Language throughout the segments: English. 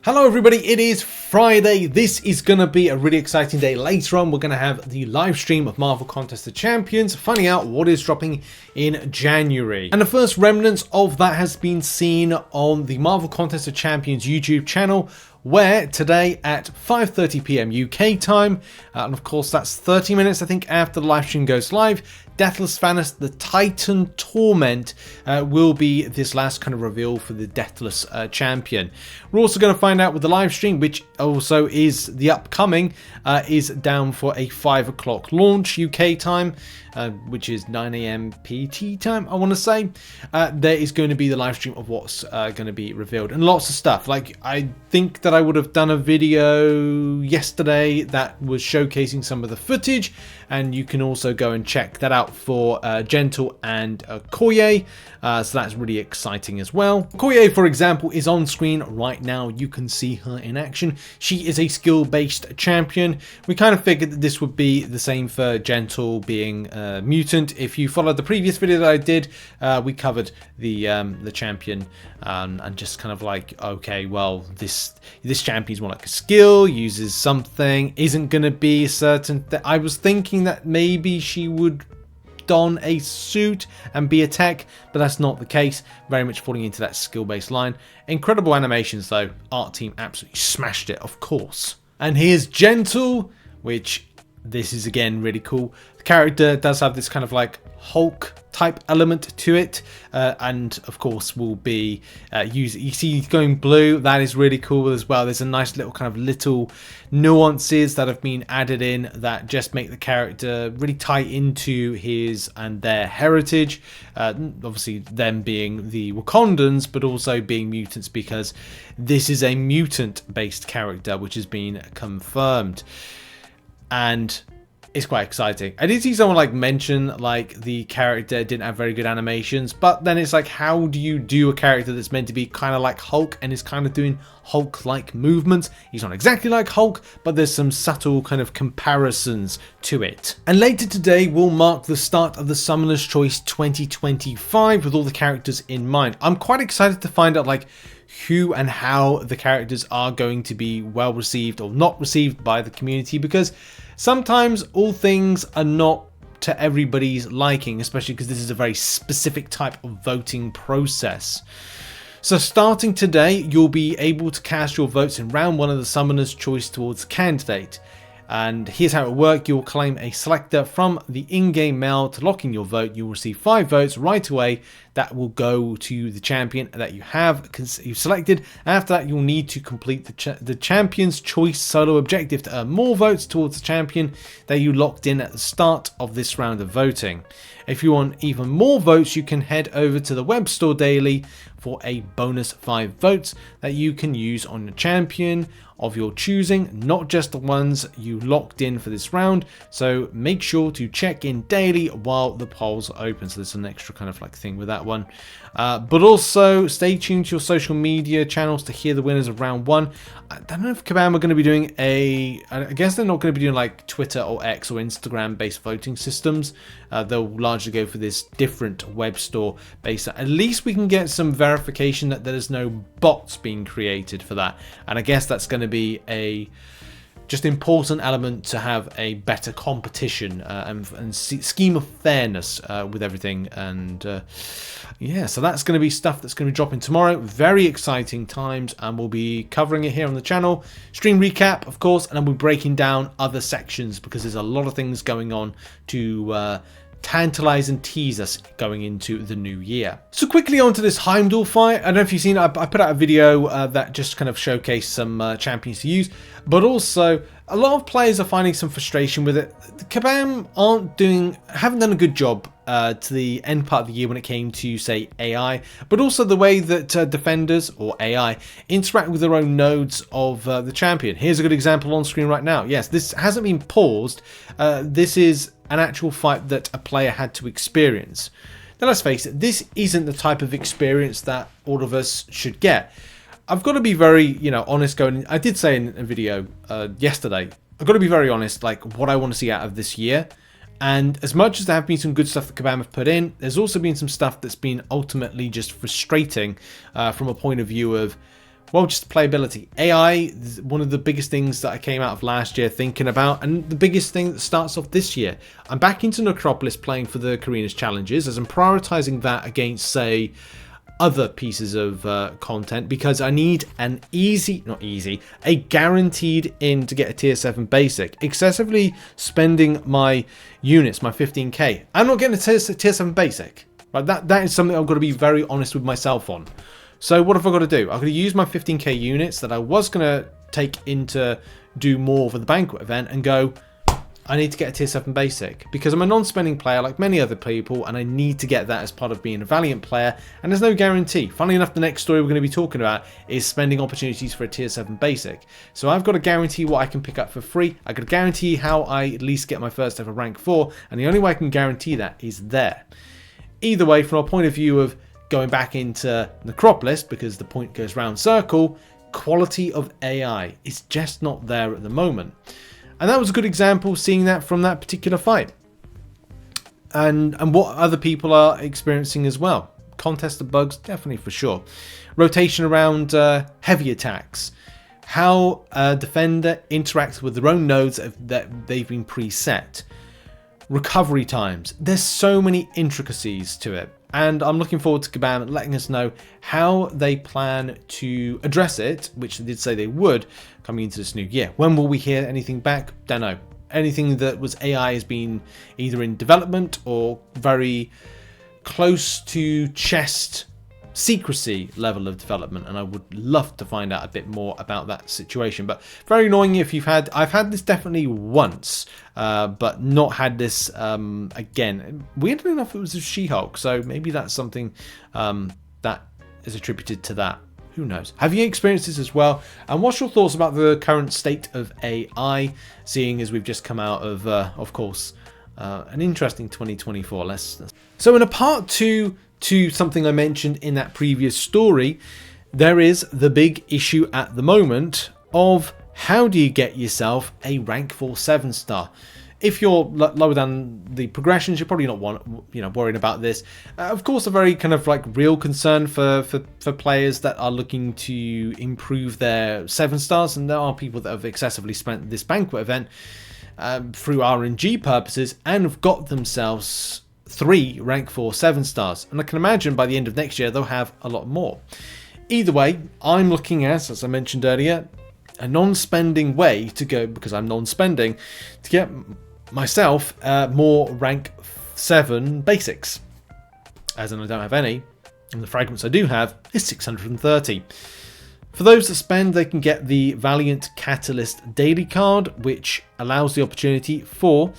Hello everybody, it is Friday. This is going to be a really exciting day. Later on, we're going to have the live stream of Marvel Contest of Champions, finding out what is dropping in January. And the first remnants of that has been seen on the Marvel Contest of Champions YouTube channel, where today at 5:30 PM UK time, and of course that's 30 minutes I think after the live stream goes live, Deathless Thanos, the Titan Torment will be this last kind of reveal for the Deathless champion. We're also going to find out with the live stream, which also is the upcoming, is down for a 5 o'clock launch UK time, which is 9 AM PT time, I want to say. There is going to be the live stream of what's going to be revealed, and lots of stuff. Like, I think that I would have done a video yesterday that was showcasing some of the footage, and you can also go and check that out for Gentle and Koye, so that's really exciting as well. Koye, for example, is on screen right now. You can see her in action. She is a skill-based champion. We kind of figured that this would be the same for Gentle being mutant. If you followed the previous video that I did, we covered the champion, and just kind of like, okay, well, this champion is more like a skill, uses something, isn't going to be a certain I was thinking that maybe she would don a suit and be a tech, but that's not the case. Very much falling into that skill-based line. Incredible animations though. Art team absolutely smashed it, of course. And here's Gentle, which this is again really cool. The character does have this kind of like Hulk type element to it, and of course will be you see going blue. That is really cool as well. There's a nice little nuances that have been added in that just make the character really tie into his and their heritage, obviously them being the Wakandans, but also being mutants, because this is a mutant based character which has been confirmed, and it's quite exciting. I did see someone like mention like the character didn't have very good animations, but then it's like, how do you do a character that's meant to be kind of like Hulk and is kind of doing Hulk-like movements? He's not exactly like Hulk, but there's some subtle kind of comparisons to it. And later today will mark the start of the Summoner's Choice 2025 with all the characters in mind. I'm quite excited to find out like who and how the characters are going to be well received or not received by the community, because sometimes all things are not to everybody's liking, especially because this is a very specific type of voting process. So starting today, you'll be able to cast your votes in round 1 of the Summoner's Choice towards a candidate. And here's how it will work. You'll claim a selector from the in-game mail to lock in your vote. You'll receive 5 votes right away that will go to the champion that you've selected. After that, you'll need to complete the champion's choice solo objective to earn more votes towards the champion that you locked in at the start of this round of voting. If you want even more votes, you can head over to the web store daily for a bonus 5 votes that you can use on the champion of your choosing, not just the ones you locked in for this round. So make sure to check in daily while the polls are open. So there's an extra kind of like thing with that one. But also stay tuned to your social media channels to hear the winners of round 1. I don't know if Kabam are going to be doing I guess they're not going to be doing like Twitter or X or Instagram based voting systems. They'll largely go for this different web store based. At least we can get some verification that there's no bots being created for that. And I guess that's going to be a just important element to have a better competition and scheme of fairness with everything. And yeah, so that's going to be stuff that's going to be dropping tomorrow. Very exciting times, and we'll be covering it here on the channel. Stream recap, of course, and then we'll be breaking down other sections because there's a lot of things going on to tantalize and tease us going into the new year. So quickly onto this Heimdall fight. I don't know if you've seen, I put out a video that just kind of showcased some champions to use, but also a lot of players are finding some frustration with it. The Kabam haven't done a good job to the end part of the year when it came to, say, AI, but also the way that defenders or AI interact with their own nodes of the champion. Here's a good example on screen right now. Yes, this hasn't been paused. This is an actual fight that a player had to experience. Now let's face it, this isn't the type of experience that all of us should get. I've got to be very, honest going. I did say in a video yesterday, I've got to be very honest, like what I want to see out of this year. And as much as there have been some good stuff that Kabam have put in, there's also been some stuff that's been ultimately just frustrating from a point of view of, Well, just playability. AI, one of the biggest things that I came out of last year thinking about, and the biggest thing that starts off this year. I'm back into Necropolis playing for the Carina's Challenges, as I'm prioritizing that against, say, other pieces of content, because I need an a guaranteed in to get a tier 7 basic. Excessively spending my units, my 15k. I'm not getting a tier 7 basic. Right, that is something I've got to be very honest with myself on. So what have I got to do? I've got to use my 15k units that I was going to take in to do more for the Banquet event and go, I need to get a tier 7 basic, because I'm a non-spending player like many other people, and I need to get that as part of being a Valiant player, and there's no guarantee. Funnily enough, the next story we're going to be talking about is spending opportunities for a tier 7 basic. So I've got to guarantee what I can pick up for free. I've got to guarantee how I at least get my first ever rank 4, and the only way I can guarantee that is there. Either way, from a point of view of going back into Necropolis, because the point goes round circle, quality of AI is just not there at the moment. And that was a good example, seeing that from that particular fight. And what other people are experiencing as well. Contested bugs, definitely for sure. Rotation around heavy attacks. How a defender interacts with their own nodes that they've been preset. Recovery times. There's so many intricacies to it. And I'm looking forward to Kabam letting us know how they plan to address it, which they did say they would, coming into this new year. When will we hear anything back? Don't know. Anything that was AI has been either in development or very close to chest secrecy level of development, and I would love to find out a bit more about that situation. But very annoying if you've had, I've had this definitely once, but not had this again. Weirdly enough, it was a She-Hulk, so maybe that's something that is attributed to that. Who knows? Have you experienced this as well? And what's your thoughts about the current state of AI, seeing as we've just come out of course, an interesting 2024. So in a part 2 to something I mentioned in that previous story, there is the big issue at the moment of how do you get yourself a rank 4 7-star. If you're lower down the progressions, you're probably not worrying about this. Of course, a very kind of like real concern for players that are looking to improve their 7 stars, and there are people that have excessively spent this Banquet event through RNG purposes and have got themselves 3 rank 4 7-stars, and I can imagine by the end of next year they'll have a lot more. Either way, I'm looking at, as I mentioned earlier, a non-spending way to go, because I'm non-spending, to get myself more rank 7 basics, as in I don't have any, and the fragments I do have is 630. For those that spend, they can get the Valiant Catalyst daily card, which allows the opportunity for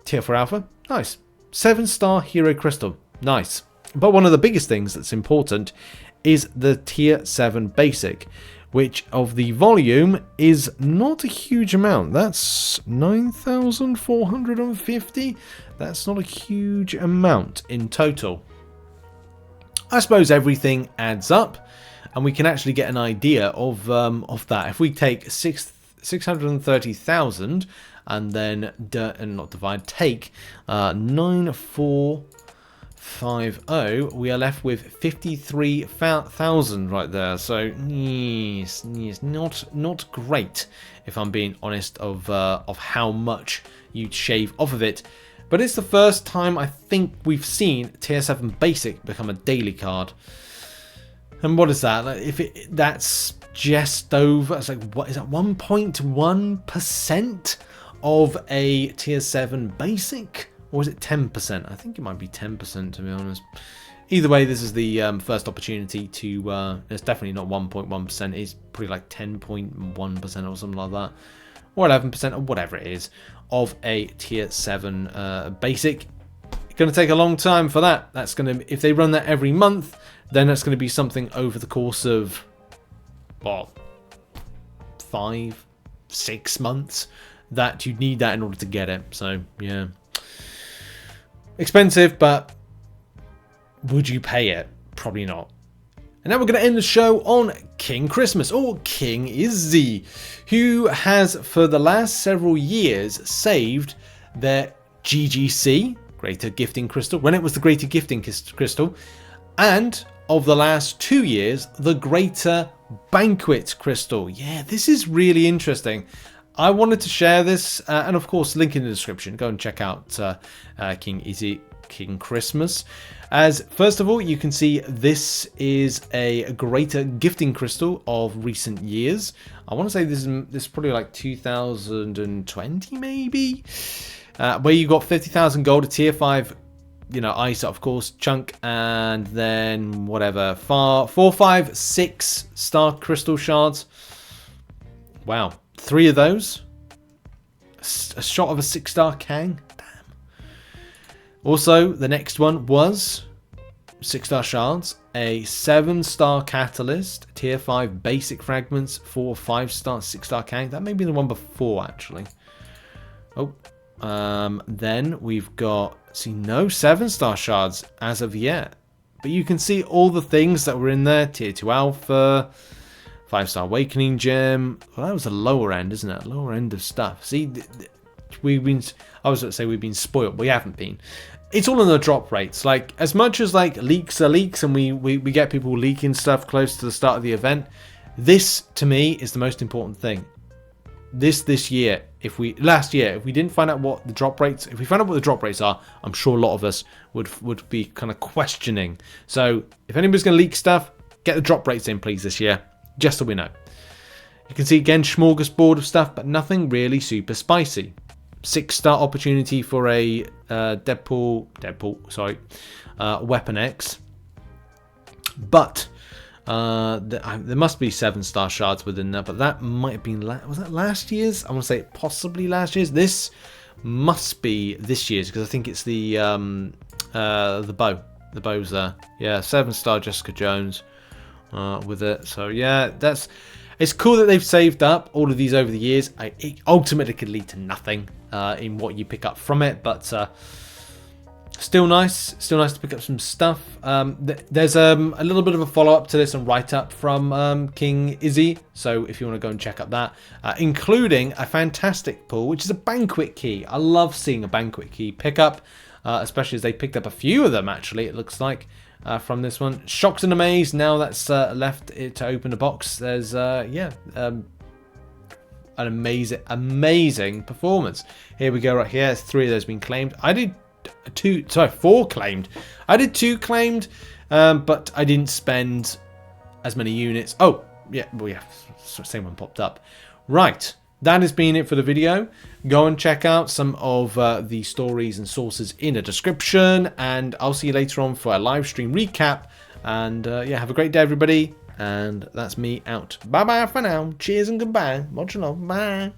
tier 4 alpha. Nice. 7-star hero crystal. Nice. But one of the biggest things that's important is the tier 7 basic, which of the volume is not a huge amount. That's 9,450. That's not a huge amount in total. I suppose everything adds up, and we can actually get an idea of that. If we take 630,000 and then take 9450, we are left with 53,000 right there. So yes, not great, if I'm being honest, of how much you'd shave off of it. But it's the first time I think we've seen tier 7 basic become a daily card. And what is that? That's just over, it's like, what is that, 1.1% of a tier 7 basic? Or is it 10%? I think it might be 10%, to be honest. Either way, this is the first opportunity to, it's definitely not 1.1%, it's probably like 10.1% or something like that. Or 11%, or whatever it is, of a tier 7 basic. It's going to take a long time for that. That's going to, if they run that every month, then that's going to be something over the course of, well, 5-6 months that you need that in order to get it. So yeah, expensive, but would you pay it? Probably not. And now we're going to end the show on King Christmas, or King Izzy, who has for the last several years saved their GGC, Greater Gifting Crystal, when it was the Greater Gifting Crystal, and of the last 2 years, the Greater Banquet crystal. Yeah, this is really interesting. I wanted to share this, and of course, link in the description. Go and check out King Christmas. As first of all, you can see this is a greater gifting crystal of recent years. I want to say this is probably like 2020 maybe, where you got 50,000 gold, a tier 5, you know, ISA of course, chunk, and then whatever 4, 5, 6 star crystal shards. Wow, 3 of those. A shot of a 6-star Kang. Also, the next one was 6-star shards, a 7-star catalyst, tier 5 basic fragments, 4 5-star 6-star Kang. That may be the one before actually. Oh, then we've got, see, no 7-star shards as of yet, but you can see all the things that were in there. Tier 2 alpha, 5-star awakening gem. Well, that was the lower end, isn't it? Lower end of stuff. See, we've been, I was going to say we've been spoiled, but we haven't been. It's all in the drop rates. Like, as much as like leaks are leaks and we get people leaking stuff close to the start of the event, this to me is the most important thing. This year, last year, if we didn't find out what the drop rates, if we found out what the drop rates are, I'm sure a lot of us would be kind of questioning. So if anybody's going to leak stuff, get the drop rates in please this year, just so we know. You can see again, smorgasbord of stuff, but nothing really super spicy. 6-star opportunity for a Weapon X, but there must be 7-star shards within there, but that might have been was that last year's? I want to say possibly last year's. This must be this year's because I think it's the bow. The bow's there. Yeah, 7-star Jessica Jones with it. So yeah, it's cool that they've saved up all of these over the years. It ultimately could lead to nothing in what you pick up from it, but still nice to pick up some stuff. There's a little bit of a follow-up to this and write-up from King Izzy, so if you want to go and check out that, including a fantastic pull, which is a Banquet key. I love seeing a Banquet key pick up, especially as they picked up a few of them, actually, it looks like. From this one, Shocks and Amaze. Now that's left it to open the box. There's an amazing performance. Here we go, right here. 3 of those being claimed. I did 4 claimed. I did 2 claimed, but I didn't spend as many units. Oh yeah, well yeah, same one popped up. Right. That has been it for the video. Go and check out some of the stories and sources in the description, and I'll see you later on for a live stream recap. And yeah, have a great day, everybody. And that's me out. Bye bye for now. Cheers and goodbye. Much love. Bye.